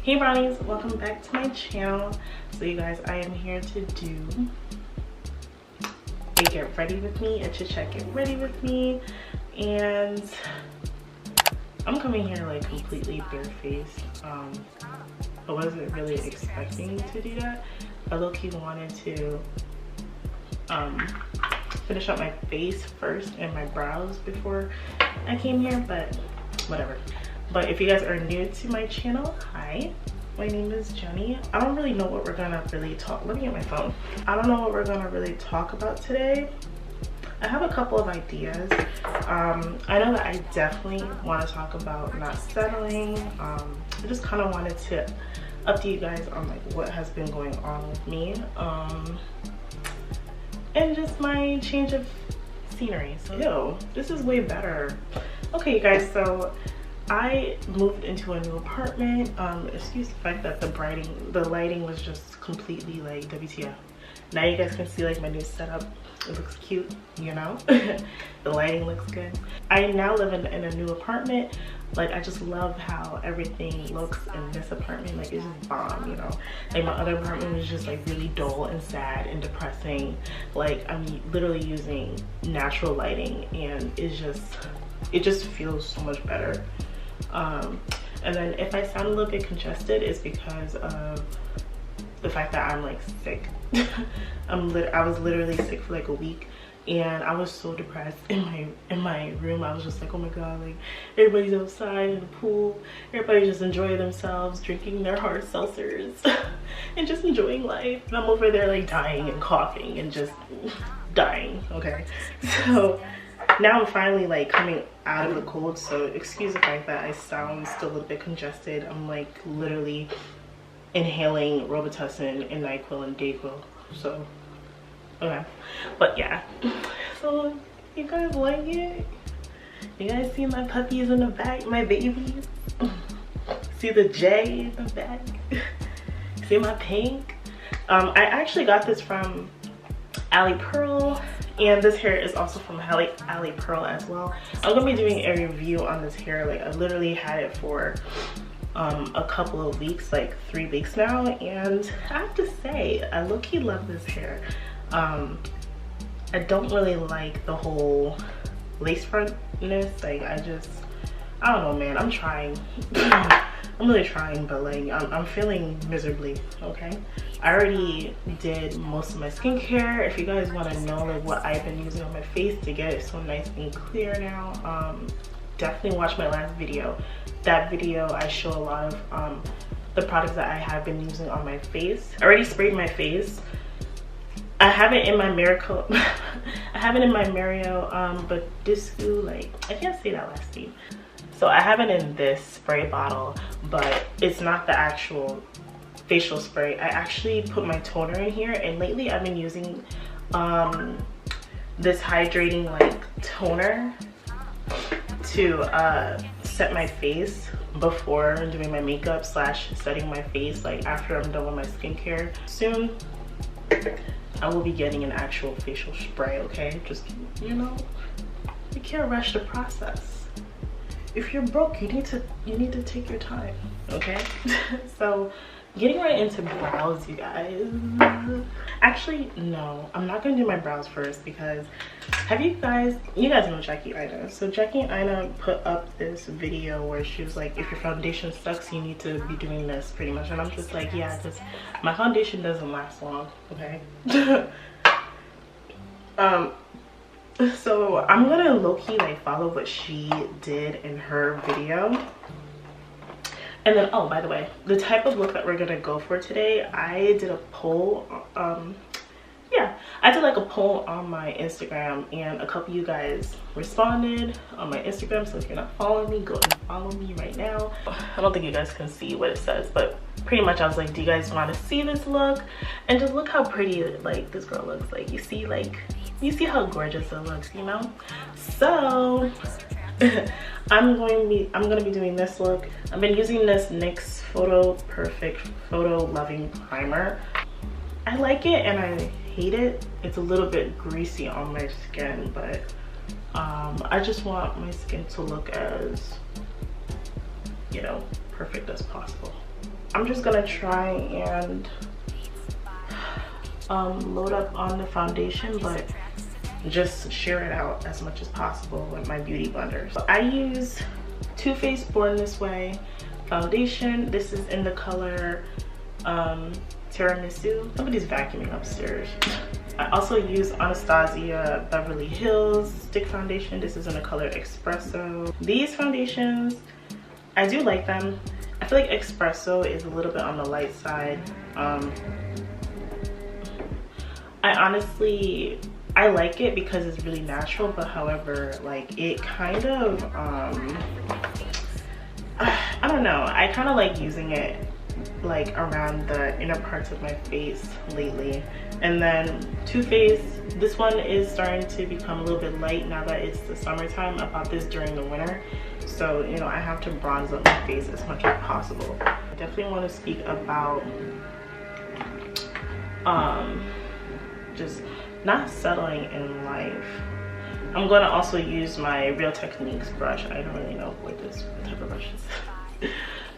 Hey brownies, welcome back to my channel. So you guys, I am here to do a get ready with me, a chit chat get ready with me, and I'm coming here like completely barefaced. I wasn't really expecting to do that. I low-key wanted to finish up my face first and my brows before I came here, but whatever. But if you guys are new to my channel, hi, my name is Jenny. I don't really know what we're gonna really talk. Let me get my phone. I don't know what we're gonna really talk about today. I have a couple of ideas. I know that I definitely want to talk about not settling. I just kind of wanted to update you guys on like what has been going on with me, and just my change of scenery. So yo, this is way better. Okay you guys, so I moved into a new apartment. Excuse the fact that the lighting was just completely like WTF. Now you guys can see like my new setup. It looks cute, you know. The lighting looks good. I now live in a new apartment. Like I just love how everything looks in this apartment. Like it's just bomb, you know. Like my other apartment was just like really dull and sad and depressing. Like I'm literally using natural lighting and it just feels so much better. And then if I sound a little bit congested, it's because of the fact that I'm like sick. I was literally sick for like a week and I was so depressed in my room. I was just like, oh my god, like everybody's outside in the pool, everybody just enjoying themselves, drinking their hard seltzers and just enjoying life, and I'm over there like dying and coughing and just dying. Okay, so now I'm finally like coming out of the cold, so excuse the fact that I sound still a little bit congested. I'm like literally inhaling Robitussin and NyQuil and Dayquil, so okay. But yeah, so you guys like it? You guys see my puppies in the back, my babies? See the J in the back? See my pink? I actually got this from Ali Pearl, and this hair is also from Ali Pearl as well. I'm gonna be doing a review on this hair. Like I literally had it for a couple of weeks, like 3 weeks now, and I have to say I low-key love this hair. I don't really like the whole lace frontness. Like I don't know, man. I'm trying. I'm really trying, but like I'm feeling miserably. Okay, I already did most of my skincare. If you guys want to know like what I've been using on my face to get it so nice and clear now, definitely watch my last video. That video I show a lot of the products that I have been using on my face. I already sprayed my face. I have it in my Miracle I have it in my Mario Badiscu, like I can't say that last name. So I have it in this spray bottle, but it's not the actual facial spray. I actually put my toner in here, and lately I've been using this hydrating like toner to set my face before doing my makeup / setting my face, like after I'm done with my skincare. Soon I will be getting an actual facial spray, okay? Just, you know, you can't rush the process. If you're broke, you need to take your time, okay? So getting right into brows, you guys. Actually, no, I'm not gonna do my brows first, because you guys know Jackie Ina. So Jackie Ina put up this video where she was like, if your foundation sucks, you need to be doing this, pretty much. And I'm just like, yeah, because my foundation doesn't last long, okay? So I'm gonna low-key like follow what she did in her video. And then, oh, by the way, the type of look that we're gonna go for today, I did a poll. Yeah, I did like a poll on my Instagram, and a couple of you guys responded on my Instagram. So if you're not following me, go and follow me right now. I don't think you guys can see what it says, but pretty much I was like, do you guys want to see this look? And just look how pretty like this girl looks. Like you see how gorgeous it looks, you know? So I'm gonna be doing this look. I've been using this NYX Photo Perfect Photo Loving Primer. I like it and I hate it. It's a little bit greasy on my skin, but I just want my skin to look as, you know, perfect as possible. I'm just gonna try and load up on the foundation, but just share it out as much as possible with my beauty blender. So I use Too Faced Born This Way foundation. This is in the color Tiramisu. Somebody's vacuuming upstairs. I also use Anastasia Beverly Hills stick foundation. This is in the color Espresso. These foundations, I do like them. I feel like Espresso is a little bit on the light side. I like it because it's really natural, but however, like it kind of I don't know, I kind of like using it like around the inner parts of my face lately. And then Too Faced, this one is starting to become a little bit light now that it's the summertime. I bought this during the winter, so you know I have to bronze up my face as much as possible. I definitely want to speak about just not settling in life. I'm going to also use my Real Techniques brush. I don't really know what type of brush is.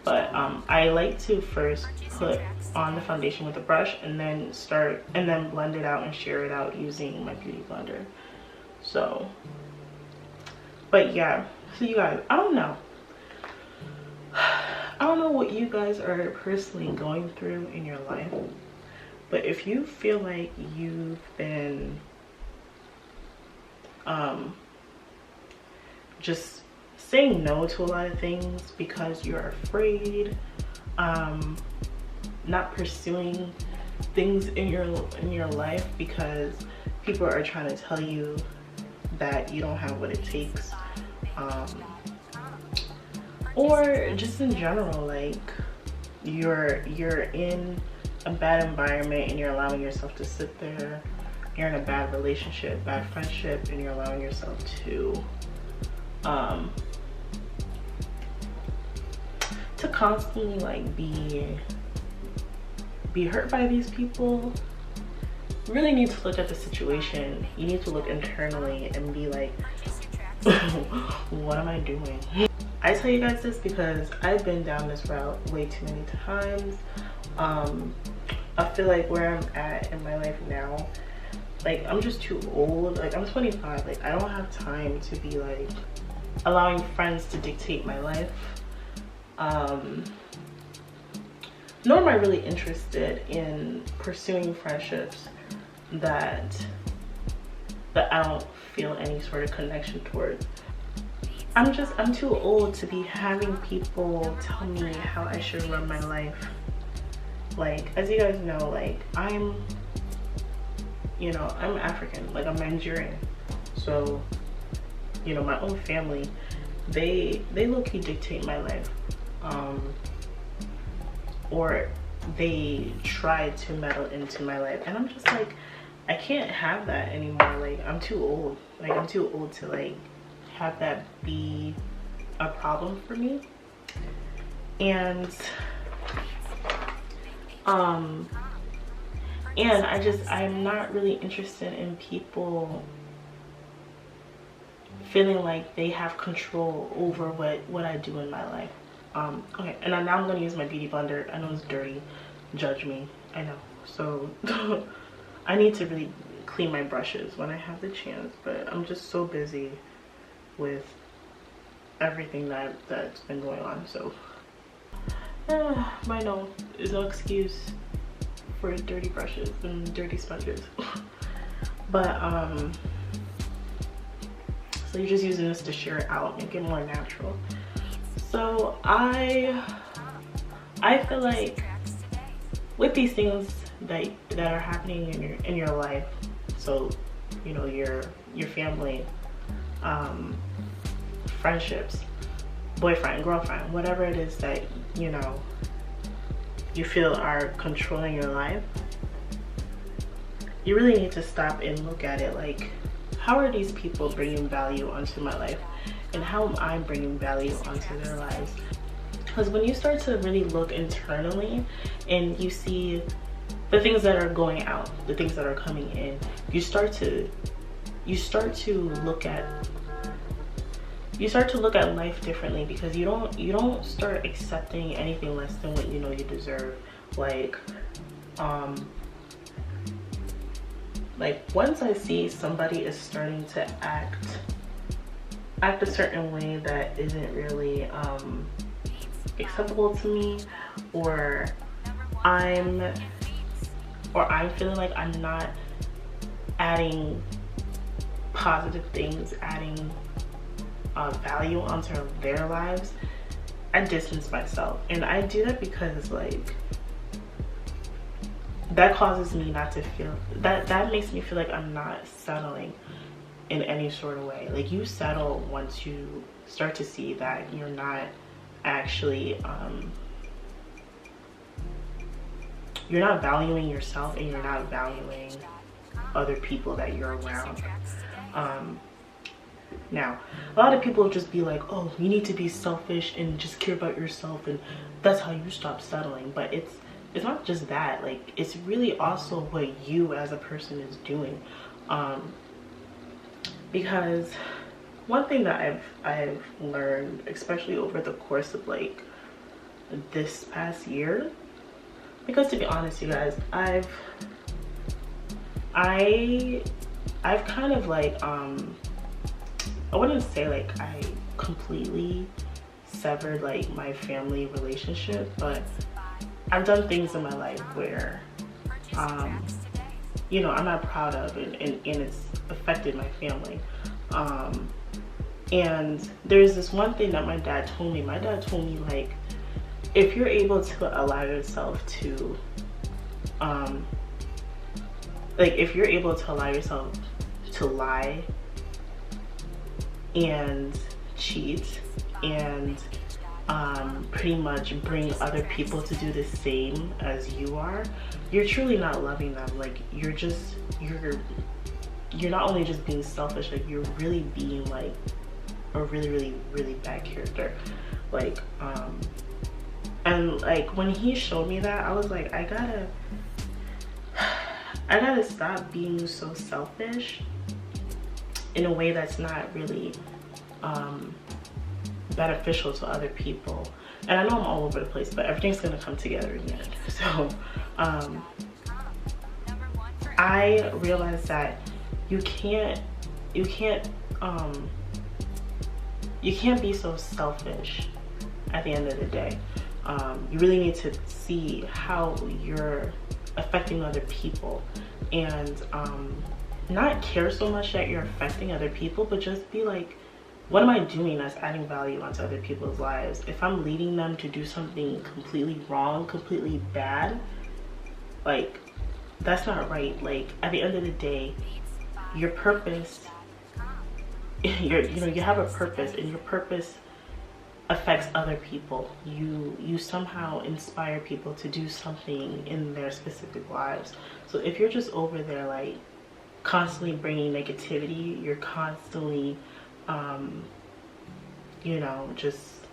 But I like to first put on the foundation with the brush and then blend it out and share it out using my beauty blender. So, but yeah, so you guys, I don't know what you guys are personally going through in your life, but if you feel like you've been just saying no to a lot of things because you're afraid, not pursuing things in your life because people are trying to tell you that you don't have what it takes, or just in general, like you're in a bad environment and you're allowing yourself to sit there, you're in a bad relationship, bad friendship, and you're allowing yourself to constantly like be hurt by these people. You really need to look at the situation. You need to look internally and be like, what am I doing? I tell you guys this because I've been down this route way too many times. I feel like where I'm at in my life now, like I'm just too old. Like I'm 25, like I don't have time to be like allowing friends to dictate my life. Nor am I really interested in pursuing friendships that I don't feel any sort of connection towards. I'm too old to be having people tell me how I should run my life. Like, as you guys know, like I'm African, like I'm Nigerian. So, you know, my own family, they low-key dictate my life. Or they try to meddle into my life, and I'm just like, I can't have that anymore. Like I'm too old. Like I'm too old to like have that be a problem for me. And I'm not really interested in people feeling like they have control over what I do in my life. Okay, and now I'm gonna use my beauty blender. I know it's dirty, judge me, I know. So I need to really clean my brushes when I have the chance, but I'm just so busy with everything that's been going on. So I know there's no excuse for dirty brushes and dirty sponges. But so you're just using this to shear it out, make it more natural. So I feel like with these things that are happening in your life, so you know, your family, friendships, boyfriend, girlfriend, whatever it is that you know you feel are controlling your life, you really need to stop and look at it like, how are these people bringing value onto my life? And how am I bringing value onto their lives? Because when you start to really look internally and you see the things that are going out, the things that are coming in, you start to look at you start to look at life differently, because you don't start accepting anything less than what you know you deserve. Like once I see somebody is starting to act a certain way that isn't really acceptable to me, or I'm feeling like I'm not adding positive things, adding value onto their lives, I distance myself. And I do that because like that causes me not to feel that makes me feel like I'm not settling in any sort of way. Like, you settle once you start to see that you're not actually you're not valuing yourself, and you're not valuing other people that you're around. Now, a lot of people just be like, oh, you need to be selfish and just care about yourself, and that's how you stop settling. But it's not just that. Like, it's really also what you as a person is doing. Because one thing that I've learned, especially over the course of like this past year, because to be honest, you guys, I've kind of like I wouldn't say like I completely severed like my family relationship, but I've done things in my life where you know, I'm not proud of, and it's affected my family. And there's this one thing that my dad told me. My dad told me, like, if you're able to allow yourself to like, if you're able to allow yourself to lie and cheat and pretty much bring other people to do the same as you are, you're truly not loving them. Like, you're not only just being selfish, like, you're really being like a really bad character. Like, and like when he showed me that, I was like, I gotta stop being so selfish in a way that's not really beneficial to other people. And I know I'm all over the place, but everything's gonna come together in the end. So I realized that you can't be so selfish at the end of the day. You really need to see how you're affecting other people, and not care so much that you're affecting other people, but just be like, what am I doing that's adding value onto other people's lives? If I'm leading them to do something completely wrong, completely bad, like, that's not right. Like, at the end of the day, your purpose, you have a purpose, and your purpose affects other people. You somehow inspire people to do something in their specific lives. So if you're just over there like constantly bringing negativity, you're constantly you know, just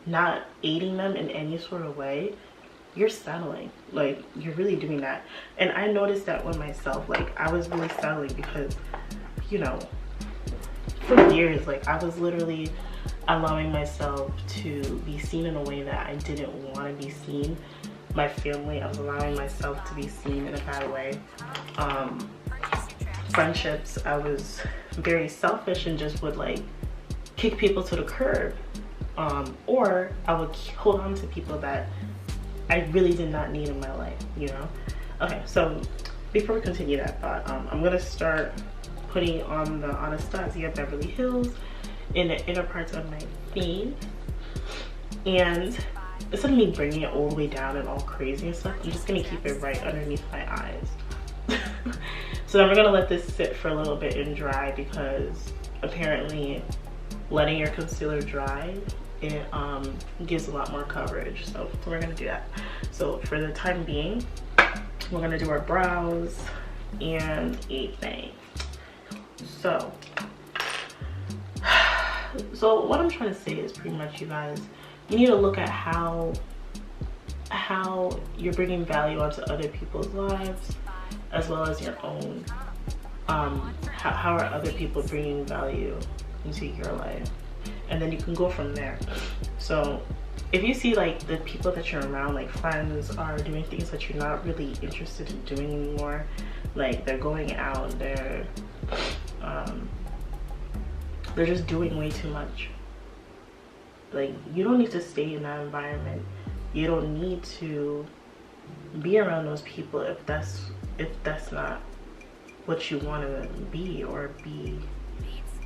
not aiding them in any sort of way, you're settling. Like, you're really doing that. And I noticed that with myself. Like, I was really settling because, you know, for years, like, I was literally allowing myself to be seen in a way that I didn't want to be seen. My family, I was allowing myself to be seen in a bad way. Friendships, I was very selfish and just would like kick people to the curb, or I would hold on to people that I really did not need in my life, you know. Okay, so before we continue that thought, I'm gonna start putting on the Anastasia Beverly Hills in the inner parts of my feet, and instead of me bringing it all the way down and all crazy and stuff, I'm just gonna keep it right underneath my eyes. So then we're gonna let this sit for a little bit and dry, because apparently letting your concealer dry, it gives a lot more coverage. So we're gonna do that. So for the time being, we're gonna do our brows and a thing. So what I'm trying to say is pretty much, you guys, you need to look at how you're bringing value onto other people's lives as well as your own. How are other people bringing value into your life, and then you can go from there. So if you see like the people that you're around, like friends, are doing things that you're not really interested in doing anymore, like they're going out, they're just doing way too much, like you don't need to stay in that environment. You don't need to be around those people if that's not what you want to be or be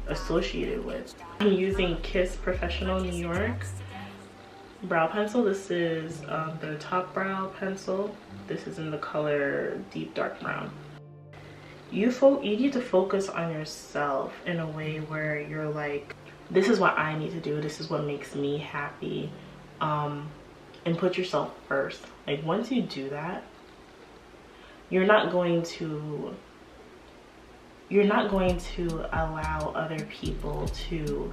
associated with. I'm using Kiss Professional New York brow pencil. This is the top brow pencil. This is in the color deep dark brown. You need to focus on yourself in a way where you're like, this is what I need to do, this is what makes me happy, and put yourself first. Like once you do that, you're not going to allow other people to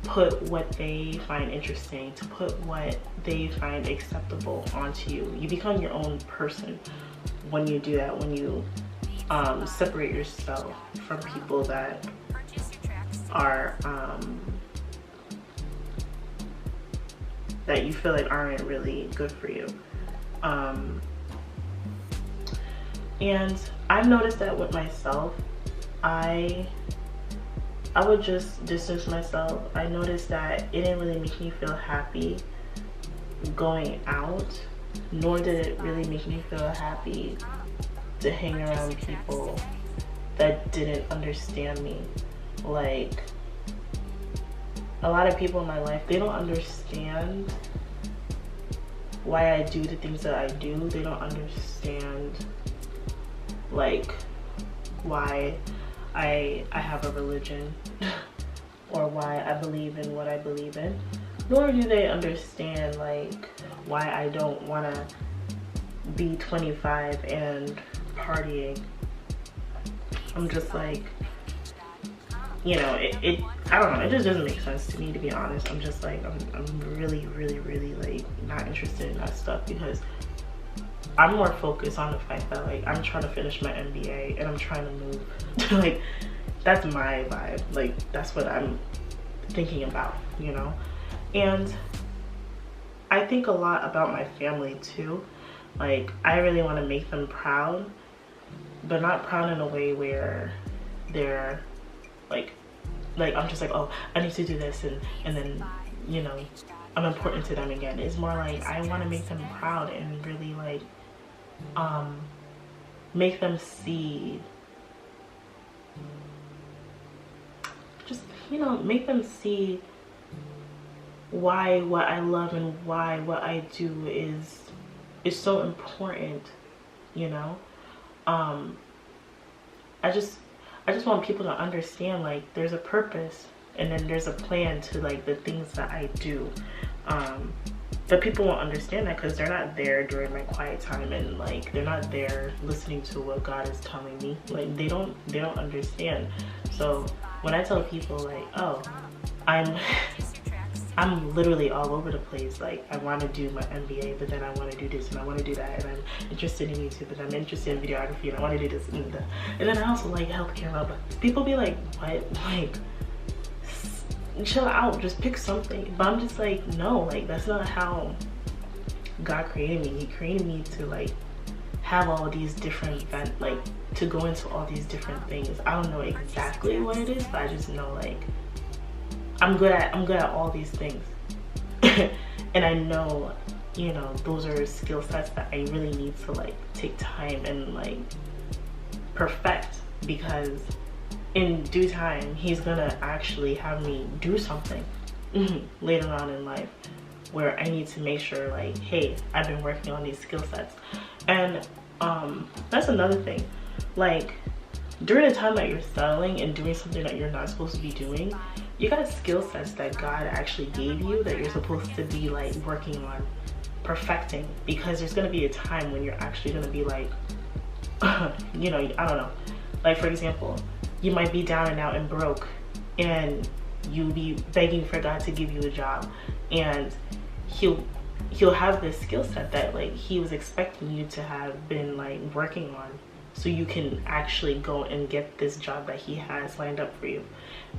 put what they find interesting, to put what they find acceptable onto you. You become your own person when you do that, when you separate yourself from people that are that you feel like aren't really good for you. And I've noticed that with myself, I would just distance myself. I noticed that it didn't really make me feel happy going out, nor did it really make me feel happy to hang around people that didn't understand me. Like a lot of people in my life, they don't understand why I do the things that I do. They don't understand like why I have a religion or why I believe in what I believe in, nor do they understand like why I don't want to be 25 and partying. I'm just like, you know, I don't know, it just doesn't make sense to me, to be honest. I'm just like, I'm really like not interested in that stuff, because I'm more focused on the fact that like I'm trying to finish my MBA and I'm trying to move. Like that's my vibe, like that's what I'm thinking about, you know. And I think a lot about my family too. Like I really want to make them proud, but not proud in a way where they're like I'm just like, oh, I need to do this and then, you know, I'm important to them again. It's more like I want to make them proud and really like make them see, just, you know, make them see why what I love and why what I do is so important, you know. I just want people to understand like there's a purpose and then there's a plan to like the things that I do. But people won't understand that because they're not there during my quiet time, and like they're not there listening to what God is telling me. Like they don't understand. So when I tell people like, oh, I'm literally all over the place. Like I want to do my MBA, but then I want to do this and I want to do that, and I'm interested in YouTube, but I'm interested in videography, and I want to do this and that. And then I also like healthcare. But people be like, what? Like, chill out, just pick something. But I'm just like, no, like that's not how God created me. He created me to like have all these different like to go into all these different things. I don't know exactly what it is, but I just know like I'm good at all these things. And I know, you know, those are skill sets that I really need to like take time and like perfect, because in due time he's gonna actually have me do something later on in life where I need to make sure like, hey, I've been working on these skill sets. And that's another thing, like during the time that you're settling and doing something that you're not supposed to be doing, you got skill sets that God actually gave you that you're supposed to be like working on perfecting, because there's gonna be a time when you're actually gonna be like you know, I don't know, like for example, you might be down and out and broke and you'll be begging for God to give you a job, and he'll have this skill set that like he was expecting you to have been like working on, so you can actually go and get this job that he has lined up for you.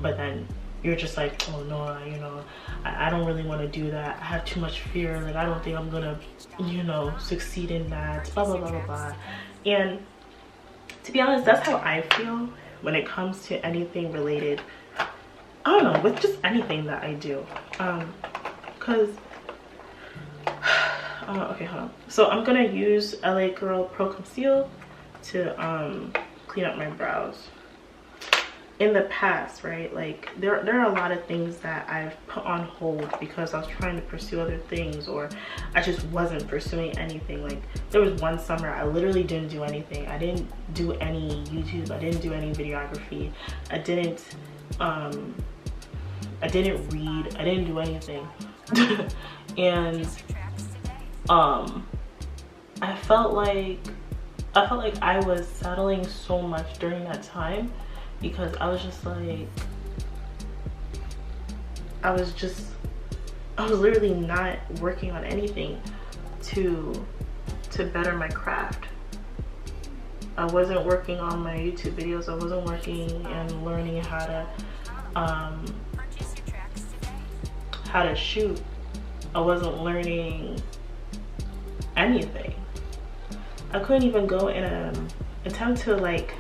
But then you're just like, oh no, you know, I don't really want to do that. I have too much fear. Like, I don't think I'm gonna, you know, succeed in that, blah blah blah blah blah. And to be honest, that's how I feel when it comes to anything related, I don't know, with just anything that I do. Because okay, hold on. So I'm gonna use LA Girl Pro Conceal to clean up my brows. In the past, right, like there are a lot of things that I've put on hold because I was trying to pursue other things, or I just wasn't pursuing anything. Like there was one summer I literally didn't do anything. I didn't do any YouTube, I didn't do any videography, I didn't read, I didn't do anything. And I felt like I was settling so much during that time, because I was just like, I was literally not working on anything to better my craft. I wasn't working on my YouTube videos. I wasn't working and learning how to shoot. I wasn't learning anything. I couldn't even go in an attempt to like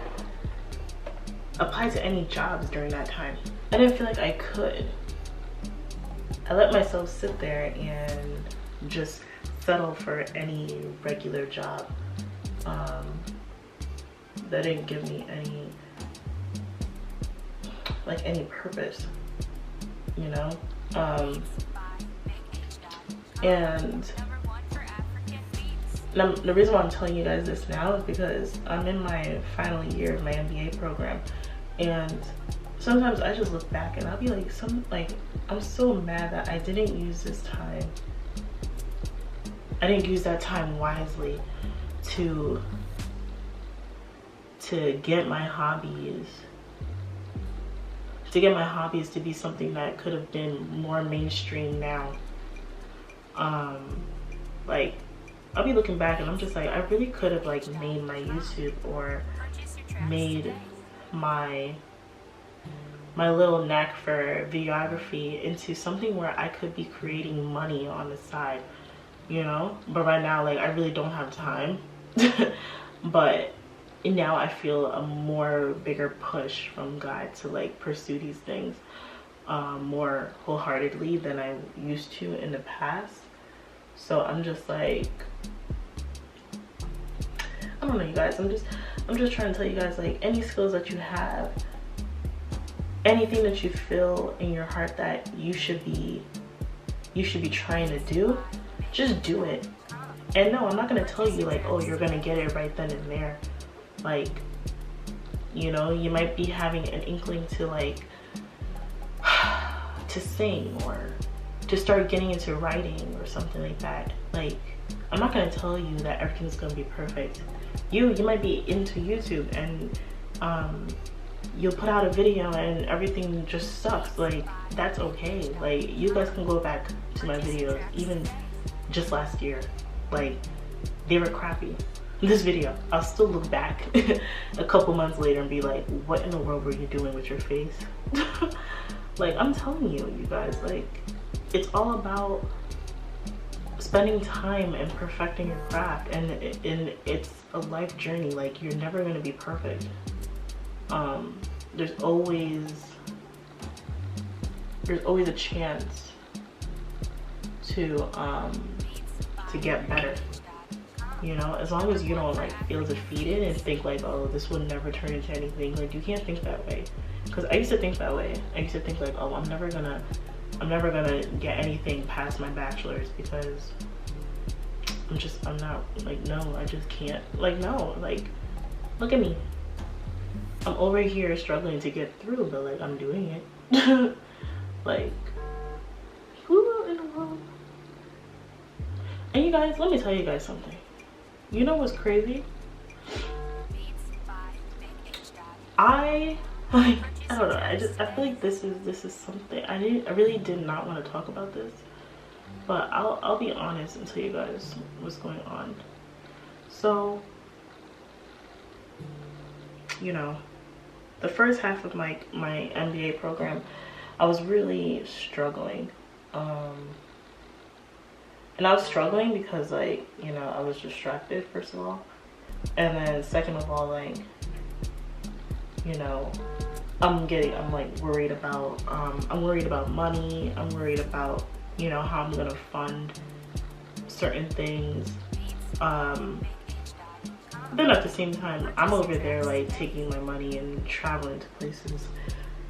apply to any jobs during that time. I didn't feel like I could. I let myself sit there and just settle for any regular job that didn't give me any purpose, you know. And the reason why I'm telling you guys this now is because I'm in my final year of my MBA program, and sometimes I just look back and I'll be like, I'm so mad that I didn't use this time. I didn't use that time wisely to get my hobbies to be something that could have been more mainstream now. Like I'll be looking back and I'm just like, I really could have like made my YouTube or made my little knack for videography into something where I could be creating money on the side, you know. But right now, like, I really don't have time. But now I feel a more bigger push from God to like pursue these things more wholeheartedly than I used to in the past. So I'm just like, I don't know, you guys, I'm just trying to tell you guys, like, any skills that you have, anything that you feel in your heart that you should be trying to do, just do it. And no, I'm not gonna tell you like, oh, you're gonna get it right then and there. Like, you know, you might be having an inkling to like to sing or to start getting into writing or something like that. Like, I'm not gonna tell you that everything's gonna be perfect. You might be into YouTube and you'll put out a video and everything just sucks. Like, that's okay. Like, you guys can go back to my videos even just last year. Like, they were crappy. This video, I'll still look back a couple months later and be like, what in the world were you doing with your face? Like, I'm telling you guys, like, it's all about spending time and perfecting your craft, and it's a life journey. Like, you're never gonna be perfect. There's always a chance to get better, you know, as long as you don't like feel defeated and think like, oh, this will never turn into anything. Like, you can't think that way, because I used to think that way. I used to think like, oh, I'm never gonna get anything past my bachelor's, because I'm not, like, no, I just can't, like, no, like, look at me, I'm over here struggling to get through, but like, I'm doing it. Like, who in the world? And you guys, let me tell you guys something. You know what's crazy? I don't know, I feel like this is something I really did not want to talk about this, but I'll be honest and tell you guys what's going on. So, you know, the first half of my MBA program, I was really struggling. And I was struggling because, like, you know, I was distracted, first of all. And then second of all, like, you know, I'm like worried about money. I'm worried about, you know, how I'm gonna fund certain things. Then at the same time, I'm over there like taking my money and traveling to places.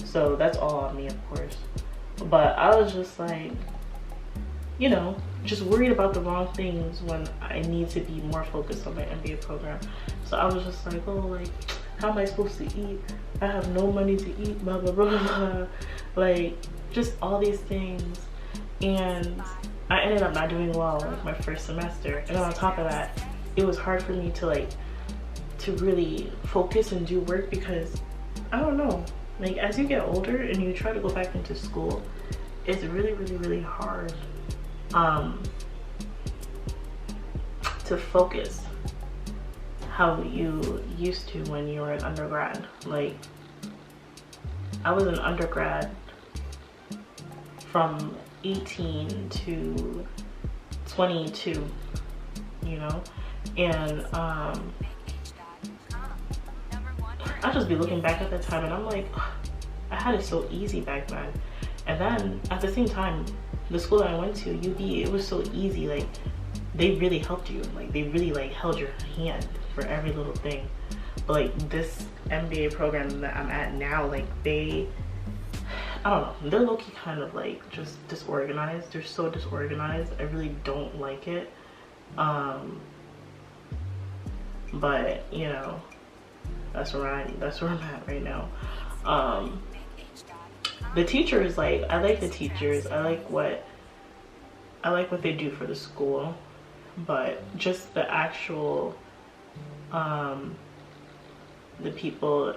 So that's all on me, of course. But I was just like, you know, just worried about the wrong things when I need to be more focused on my MBA program. So I was just like, oh, like, how am I supposed to eat? I have no money to eat, blah, blah, blah, blah. Like, just all these things. And I ended up not doing well like my first semester. And then on top of that, it was hard for me to like, to really focus and do work because, I don't know, like as you get older and you try to go back into school, it's really, really, really hard to focus how you used to when you were an undergrad. Like, I was an undergrad from 18 to 22, you know, and I just be looking back at that time and I'm like, I had it so easy back then. And then at the same time, the school that I went to, UB, it was so easy. Like, they really helped you. Like, they really like held your hand for every little thing. But like this MBA program that I'm at now, like I don't know, they're low-key kind of like just disorganized. They're so disorganized. I really don't like it. But you know, that's where I'm at right now. The teachers, like, I like the teachers. I like what they do for the school, but just the actual the people,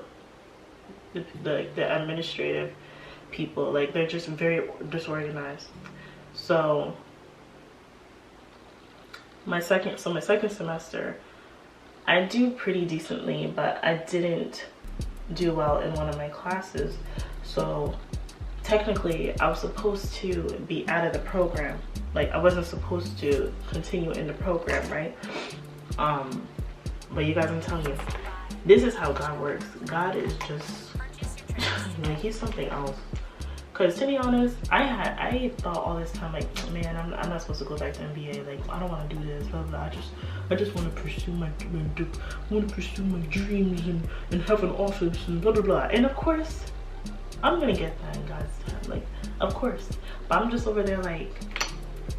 the administrative people, like, they're just very disorganized. So my second semester, I do pretty decently, but I didn't do well in one of my classes. So technically I was supposed to be out of the program. Like, I wasn't supposed to continue in the program, right? But you guys, I'm telling you, this is how God works. God is just, like, he's something else. Cause to be honest, I thought all this time, like, man, I'm not supposed to go back to MBA. Like, I don't want to do this, blah, blah. I just want to pursue my dreams and have an office and blah, blah, blah. And of course, I'm gonna get that in God's time, like, of course. But I'm just over there like,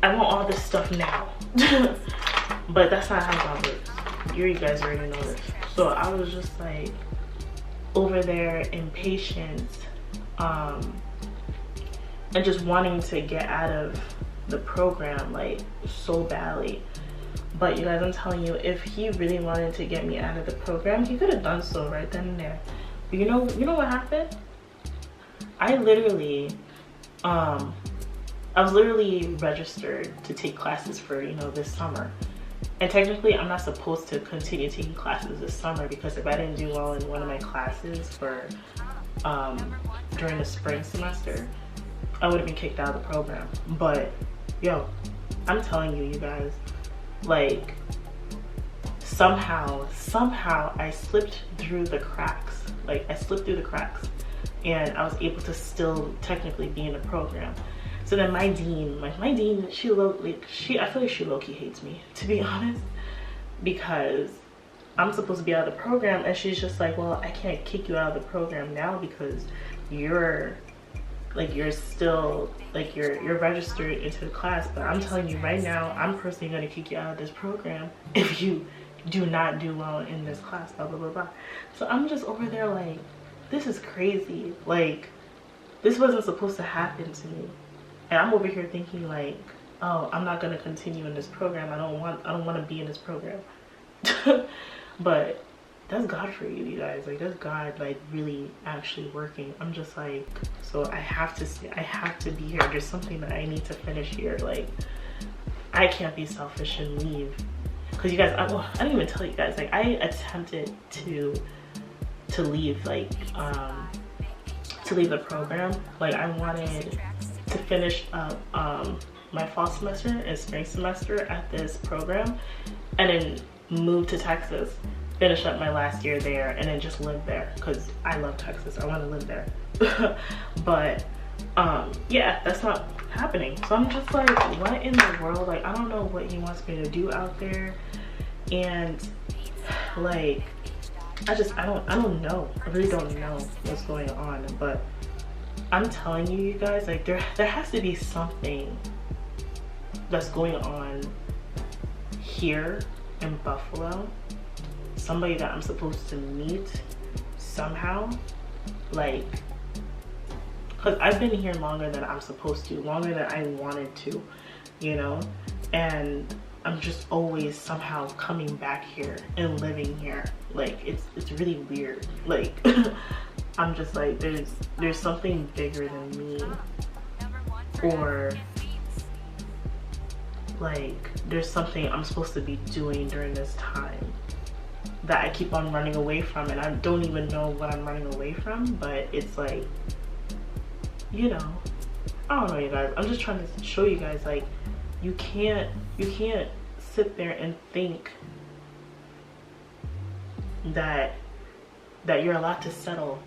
I want all this stuff now. But that's not how God works. You guys already know this. So I was just like over there impatient, and just wanting to get out of the program like so badly. But you guys, I'm telling you, if he really wanted to get me out of the program, he could have done so right then and there. But you know what happened? I literally, I was literally registered to take classes for, you know, this summer. And technically, I'm not supposed to continue taking classes this summer because if I didn't do well in one of my classes for, during the spring semester, I would have been kicked out of the program. But, yo, I'm telling you, you guys, like, somehow I slipped through the cracks. Like, I slipped through the cracks. And I was able to still technically be in the program. So then my dean, I feel like she low-key hates me, to be honest, because I'm supposed to be out of the program and she's just like, well, I can't kick you out of the program now because you're still, like, you're registered into the class, but I'm telling you right now, I'm personally gonna kick you out of this program if you do not do well in this class, blah, blah, blah, blah. So I'm just over there like, this is crazy. Like, this wasn't supposed to happen to me. And I'm over here thinking like, oh, I'm not gonna continue in this program. I don't want to be in this program. But that's God for you, you guys. Like, that's God, like, really actually working. I'm just like, so I have to be here. There's something that I need to finish here. Like, I can't be selfish and leave. Cause you guys, I didn't even tell you guys. Like, I attempted to leave like to leave the program. Like I wanted to finish up my fall semester and spring semester at this program, and then move to Texas, finish up my last year there, and then just live there because I love Texas. I want to live there. But yeah, that's not happening. So I'm just like, what in the world? Like I don't know what he wants me to do out there, and like I don't know. I really don't know what's going on. But I'm telling you, you guys, like there has to be something that's going on here in Buffalo. Somebody that I'm supposed to meet somehow, like, because I've been here longer than I'm supposed to, longer than I wanted to, you know, and I'm just always somehow coming back here and living here. Like it's really weird. Like I'm just like, there's something bigger than me, or like there's something I'm supposed to be doing during this time that I keep on running away from, and I don't even know what I'm running away from. But it's like, you know, I don't know, you guys. I'm just trying to show you guys, like, you can't sit there and think that you're allowed to settle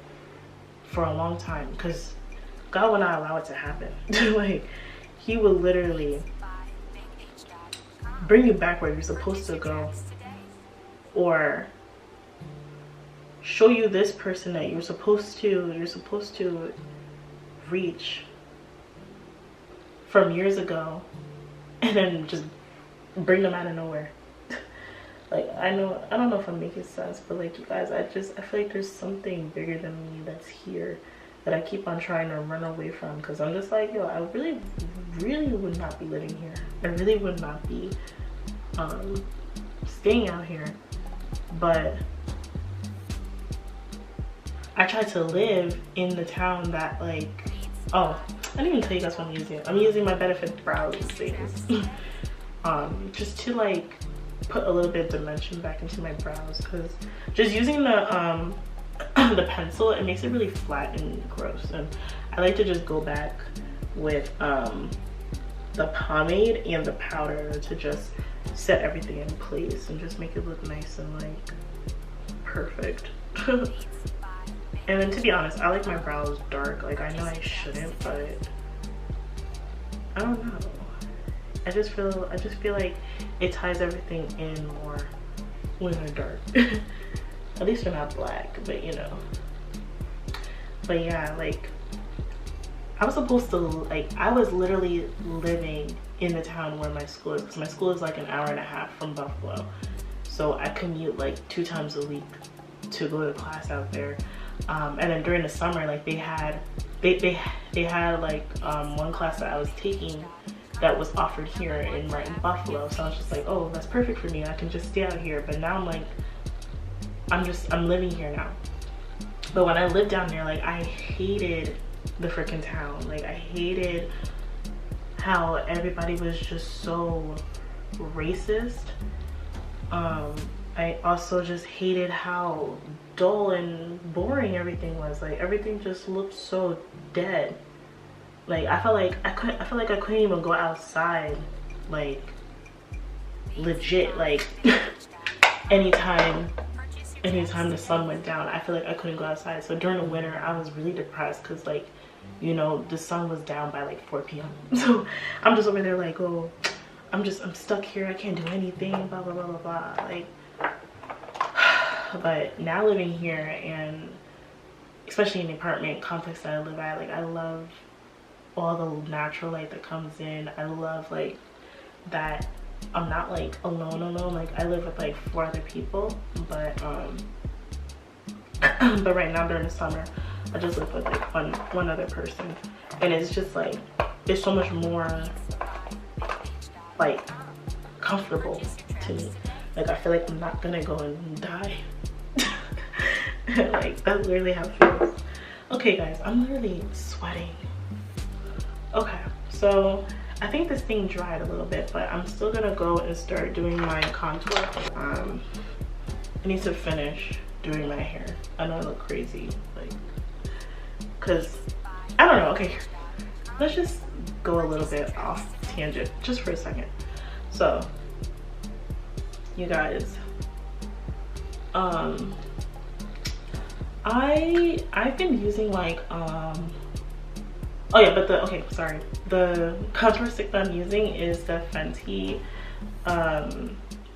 for a long time, because God will not allow it to happen. Like he will literally bring you back where you're supposed to go, or show you this person that you're supposed to reach from years ago, and then just bring them out of nowhere. Like I don't know if I'm making sense, but like you guys, I feel like there's something bigger than me that's here that I keep on trying to run away from, because I'm just like, yo, I really would not be living here. I really would not be staying out here. But I tried to live in the town that, like, oh, I didn't even tell you guys what I'm using. I'm using my Benefit brows things. Just to like put a little bit of dimension back into my brows, because just using the the pencil, it makes it really flat and gross, and I like to just go back with the pomade and the powder to just set everything in place and just make it look nice and like perfect. And then to be honest, I like my brows dark. Like I know I shouldn't, but I don't know. I just feel like it ties everything in more when they're dark. At least they're not black, but you know. But yeah, like I was supposed to, like, I was literally living in the town where my school is, because my school is like an hour and a half from Buffalo. So I commute like 2 times a week to go to class out there. And then during the summer, like they had like one class that I was taking that was offered here in Buffalo. So I was just like, oh, that's perfect for me. I can just stay out here. But now I'm like, I'm living here now. But when I lived down there, like I hated the freaking town. Like I hated how everybody was just so racist. I also just hated how dull and boring everything was. Like everything just looked so dead. Like I felt like I couldn't even go outside, like legit. Like anytime the sun went down, I feel like I couldn't go outside. So during the winter, I was really depressed because, like, you know, the sun was down by like 4 p.m. So I'm just over there like, oh, I'm stuck here. I can't do anything, blah, blah, blah, blah, blah. Like, but now living here, and especially in the apartment complex that I live at, like I love all the natural light that comes in. I love like that I'm not like alone. Like I live with like 4 other people, but but right now during the summer I just live with like one other person, and it's just like it's so much more like comfortable to me. Like I feel like I'm not gonna go and die. Like that's literally how it feels. Okay guys, I'm literally sweating. Okay, so I think this thing dried a little bit, but I'm still gonna go and start doing my contour. I need to finish doing my hair. I know I look crazy, like, because I don't know. Okay, let's just go a little bit off tangent just for a second. So you guys, I've been using like oh yeah, but the contour stick that I'm using is the Fenty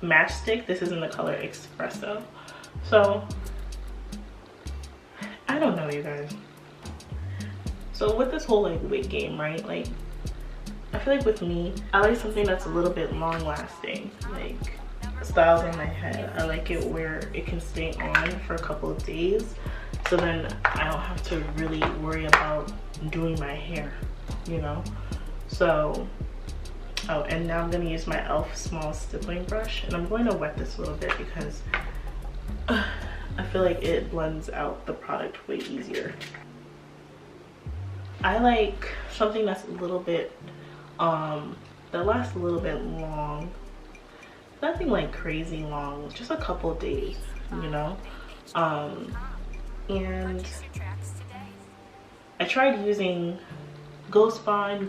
matchstick. This is in the color Espresso. So I don't know, you guys. So with this whole like wig game, right, like I feel like with me, I like something that's a little bit long lasting, like styles in my head. I like it where it can stay on for a couple of days, so then I don't have to really worry about doing my hair, you know. So oh, and now I'm gonna use my e.l.f. small stippling brush, and I'm going to wet this a little bit because I feel like it blends out the product way easier. I like something that's a little bit that lasts a little bit long, nothing like crazy long, just a couple of days, you know. And I tried using Ghost Bond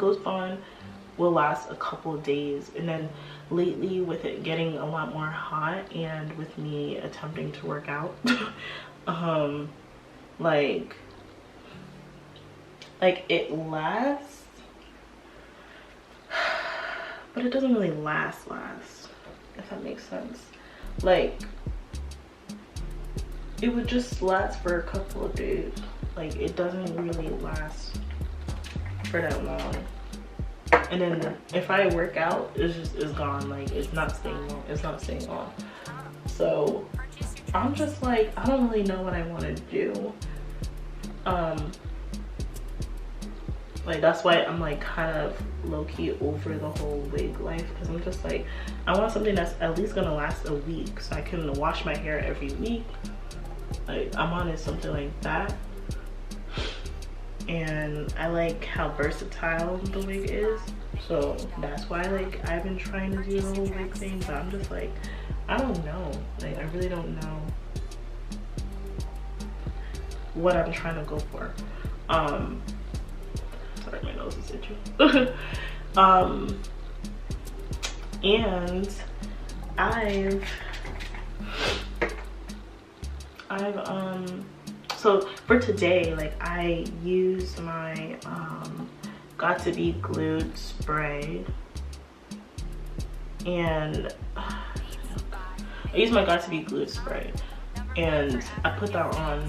will last a couple of days, and then lately with it getting a lot more hot and with me attempting to work out like it lasts, but it doesn't really last, if that makes sense. Like it would just last for a couple of days. Like it doesn't really last for that long. And then if I work out, it's gone. Like it's not staying on. It's not staying on. So I'm just like, I don't really know what I want to do. Like that's why I'm like kind of low-key over the whole wig life, because I'm just like, I want something that's at least gonna last a week so I can wash my hair every week. Like I'm on something like that. And I like how versatile the wig is, so that's why like I've been trying to do the whole wig thing, but I'm just like, I don't know, like I really don't know what I'm trying to go for. Sorry, my nose is itchy. And so for today, like I used my Got to Be Glued spray, and I used my Got to Be Glued spray, and I put that on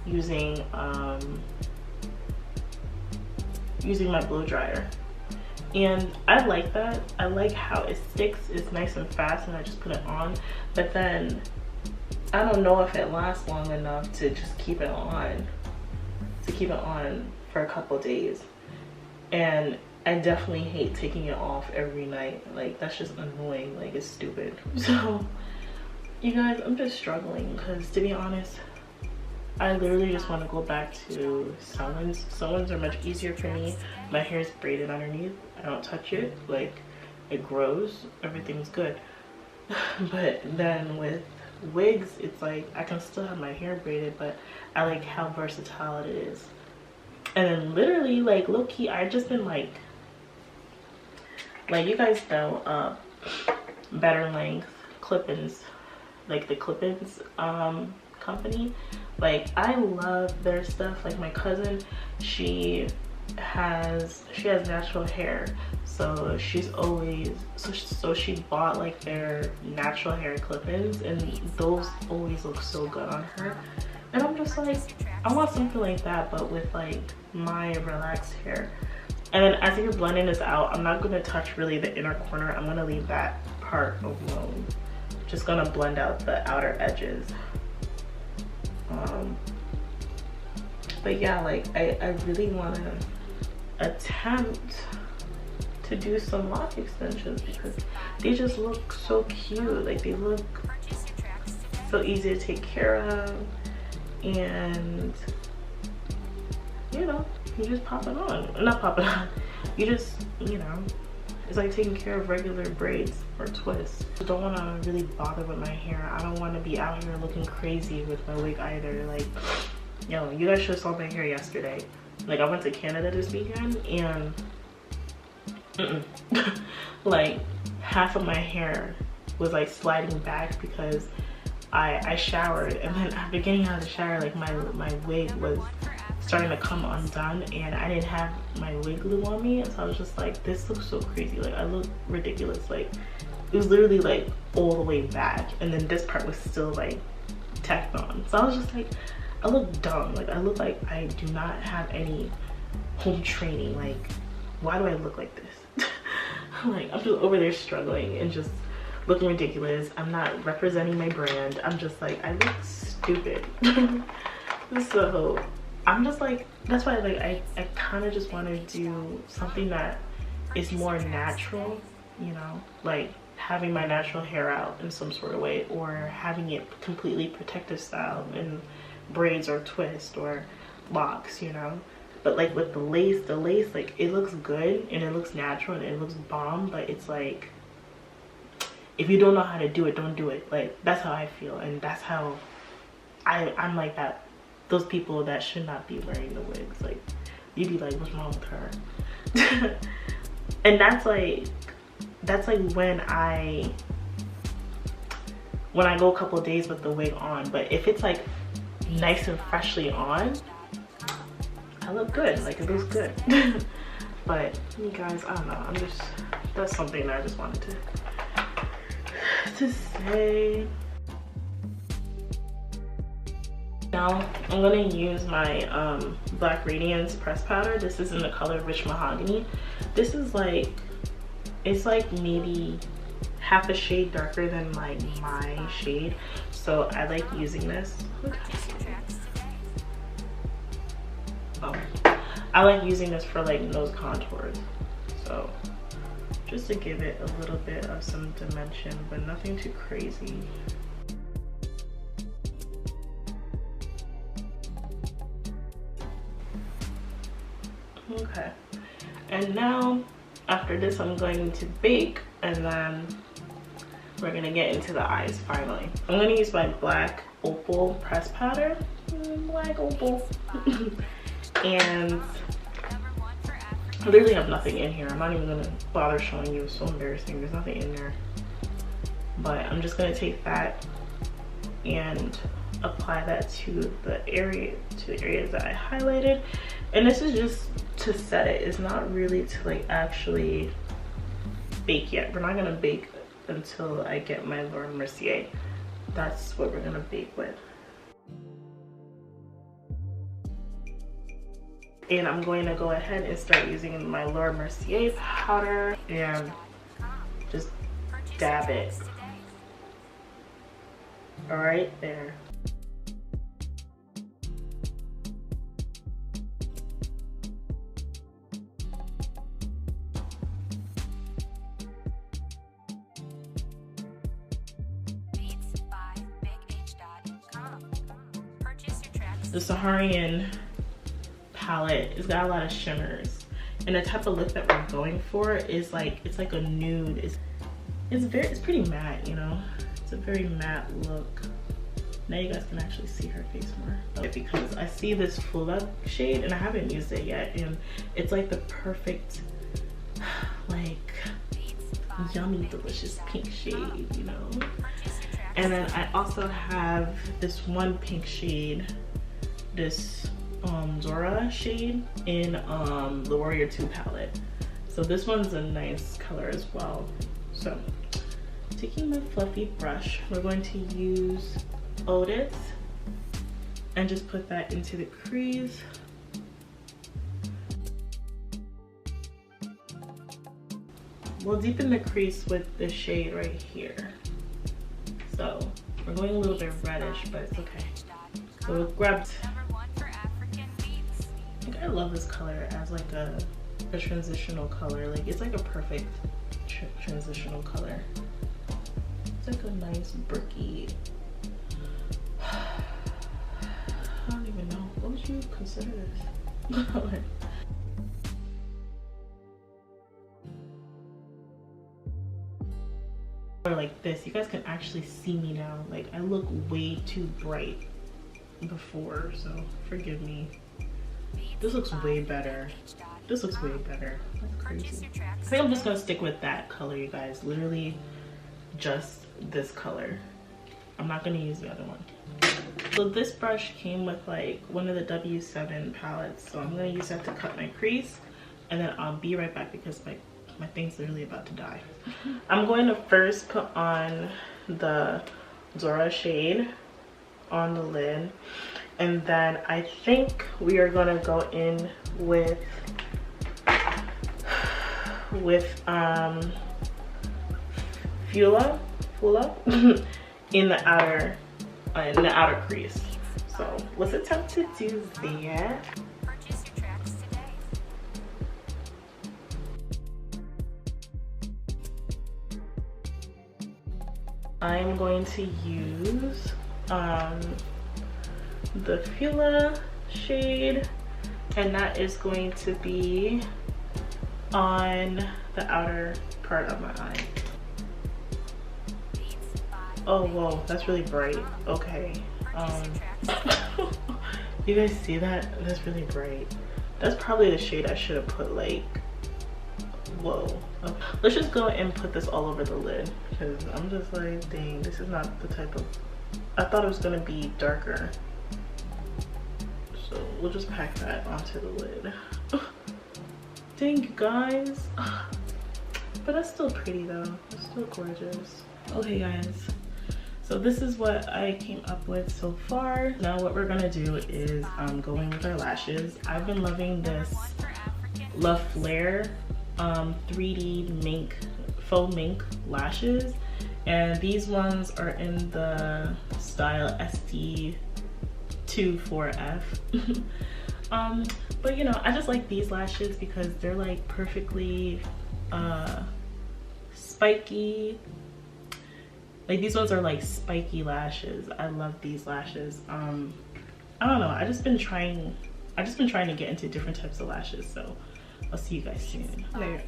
using my blow dryer, and I like that. I like how it sticks. It's nice and fast, and I just put it on. But then I don't know if it lasts long enough to just keep it on, for a couple days. And I definitely hate taking it off every night. Like that's just annoying. Like it's stupid. So you guys, I'm just struggling because, to be honest, I literally just want to go back to sew-ins. Sew-ins are much easier for me. My hair is braided underneath. I don't touch it. Like it grows. Everything's good. But then with wigs, it's like I can still have my hair braided, but I like how versatile it is. And then literally, like low-key, I've just been like you guys know Better Length clip-ins, like the clip-ins company. Like I love their stuff. Like my cousin, she has natural hair, so she's always so she bought like their natural hair clip-ins, and those always look so good on her. And I'm just like, I want something like that, but with like my relaxed hair. And then as you're blending this out, I'm not gonna touch really the inner corner. I'm gonna leave that part alone. Just gonna blend out the outer edges. But yeah, like I really want to attempt to do some lock extensions because they just look so cute. Like they look so easy to take care of, and you know, you just pop it on. Not pop it on, you just, you know, it's like taking care of regular braids or twists. I don't want to really bother with my hair. I don't want to be out here looking crazy with my wig either. Like Yo, you guys should have saw my hair yesterday. Like, I went to Canada this weekend and like half of my hair was like sliding back because I showered, and then after getting out of the shower, like my wig was starting to come undone, and I didn't have my wig glue on me, so I was just like, this looks so crazy, like I look ridiculous. Like it was literally like all the way back, and then this part was still like tacked on, so I was just like, I look dumb. Like I look like I do not have any home training. Like, why do I look like this? Like, I'm just over there struggling and just looking ridiculous. I'm not representing my brand. I'm just like, I look stupid. So I'm just like, that's why like I kind of just want to do something that is more natural, you know, like having my natural hair out in some sort of way, or having it completely protective style in braids or twist or locks, you know. But like with the lace like it looks good and it looks natural and it looks bomb, but it's like, if you don't know how to do it, don't do it. Like that's how I feel, and that's how I'm like that. Those people that should not be wearing the wigs, like you'd be like, what's wrong with her? And that's like when I go a couple of days with the wig on. But if it's like nice and freshly on, I look good. Like it looks good. But you guys, I don't know, that's something that I just wanted to say. Now I'm gonna use my Black Radiance press powder. This is in the color Rich Mahogany. This is like, it's like maybe half a shade darker than like my shade, so I like using this. I like using this for like nose contours, so just to give it a little bit of some dimension, but nothing too crazy. Okay, and now after this I'm going to bake, and then we're gonna get into the eyes finally. I'm gonna use my Black Opal press powder. Black Opal. And I literally have nothing in here. I'm not even gonna bother showing you. It's so embarrassing. There's nothing in there. But I'm just gonna take that and apply that to the areas that I highlighted. And this is just to set it. It's not really to like actually bake yet. We're not gonna bake until I get my Laura Mercier. That's what we're gonna bake with. And I'm going to go ahead and start using my Laura Mercier powder and just dab it. All right, there. The Saharian palette, it's got a lot of shimmers, and the type of look that we're going for is like, it's like a nude. It's pretty matte, you know. It's a very matte look. Now you guys can actually see her face more, because I see this Fulla shade and I haven't used it yet, and it's like the perfect like yummy delicious pink shade, you know. And then I also have this one pink shade, this Zora shade in the Warrior 2 palette. So this one's a nice color as well. So taking my fluffy brush, we're going to use Otis and just put that into the crease. We'll deepen the crease with the shade right here. So we're going a little bit reddish, but it's okay. So we'll grab, I love this color as like a transitional color. Like it's like a perfect transitional color. It's like a nice bricky, I don't even know, what would you consider this color? Or like this, you guys can actually see me now. Like I look way too bright. before, so forgive me. This looks way better. This looks way better. That's crazy. I think I'm just gonna stick with that color, you guys. Literally just this color. I'm not gonna use the other one. So this brush came with like one of the W7 palettes, so I'm gonna use that to cut my crease, and then I'll be right back because my thing's literally about to die. I'm going to first put on the Dora shade on the lid, and then I think we are gonna go in with Fula in the outer crease. So let's attempt to do that. I'm going to use the Fula shade, and that is going to be on the outer part of my eye. Oh whoa, that's really bright. Okay. You guys see that? That's really bright. That's probably the shade I should have put like, whoa. Let's just go and put this all over the lid, because I'm just like, dang, this is not the type of, I thought it was gonna be darker. So we'll just pack that onto the lid. Dang, you guys. But that's still pretty though. It's still gorgeous. Okay guys, so this is what I came up with so far. Now what we're gonna do is going with our lashes. I've been loving this La Flare 3D mink, faux mink lashes, and these ones are in the style SD24F. But you know, I just like these lashes because they're like perfectly spiky. Like these ones are like spiky lashes. I love these lashes. I don't know, I've just been trying to get into different types of lashes, so I'll see you guys soon. Okay,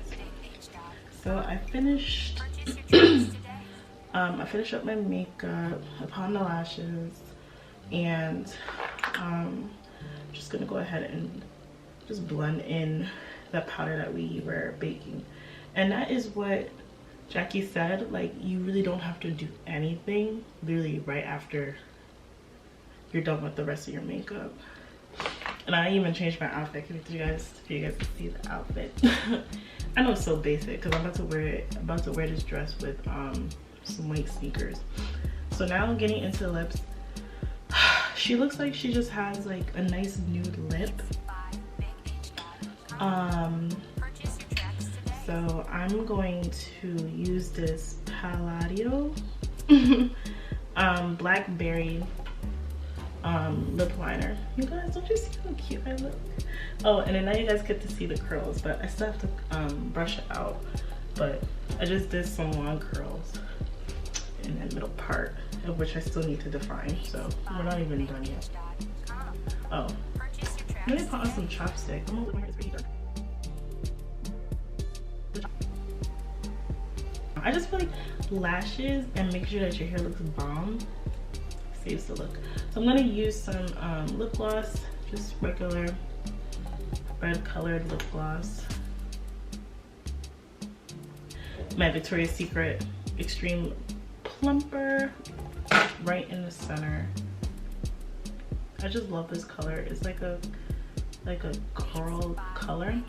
so I finished I finished up my makeup, upon the lashes, and I'm just gonna go ahead and just blend in the powder that we were baking. And that is what Jackie said, like you really don't have to do anything literally right after you're done with the rest of your makeup. And I even changed my outfit for you guys can see the outfit. I know it's so basic because I'm about to wear this dress with some white sneakers. So now I'm getting into the lips. She looks like she just has like a nice nude lip. So I'm going to use this Palladio Blackberry lip liner. You guys, don't you see how cute I look? Oh, and then now you guys get to see the curls, but I still have to brush it out. But I just did some long curls in that middle part, of which I still need to define, so we're not even done yet. Oh, I'm gonna put on some chapstick. I'm gonna it's really dark. I just feel like lashes and make sure that your hair looks bomb saves the look. So I'm gonna use some lip gloss, just regular red colored lip gloss. My Victoria's Secret Extreme Plumper, right in the center. I just love this color. It's like a coral color.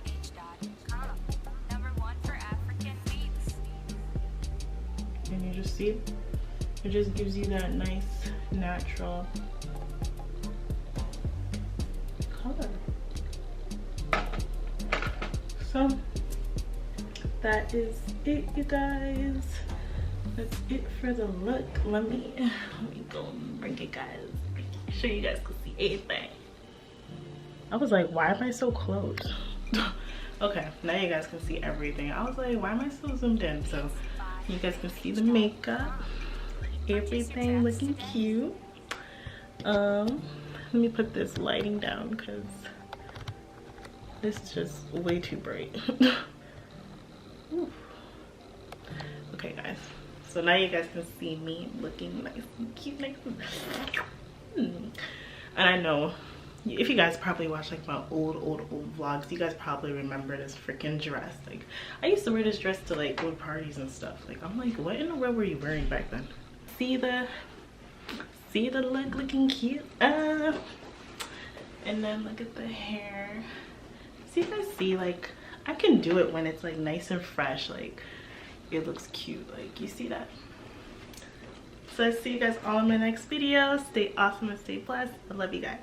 And you just see it just gives you that nice natural color. So that is it, you guys. That's it for the look. Let me go and bring it, guys, so you guys can see everything. I was like, why am I so close? Okay, now you guys can see everything. I was like, why am I so zoomed in? So you guys can see the makeup, everything looking cute. Let me put this lighting down because this is just way too bright. Okay guys, so now you guys can see me looking nice and cute, And I know if you guys probably watch like my old vlogs, you guys probably remember this freaking dress. Like I used to wear this dress to like go to parties and stuff. Like I'm like, what in the world were you wearing back then? See the leg looking cute. And then look at the hair. See, if I see, like I can do it when it's like nice and fresh, like it looks cute. Like you see that? So I see you guys all in my next video. Stay awesome and stay blessed. I love you guys.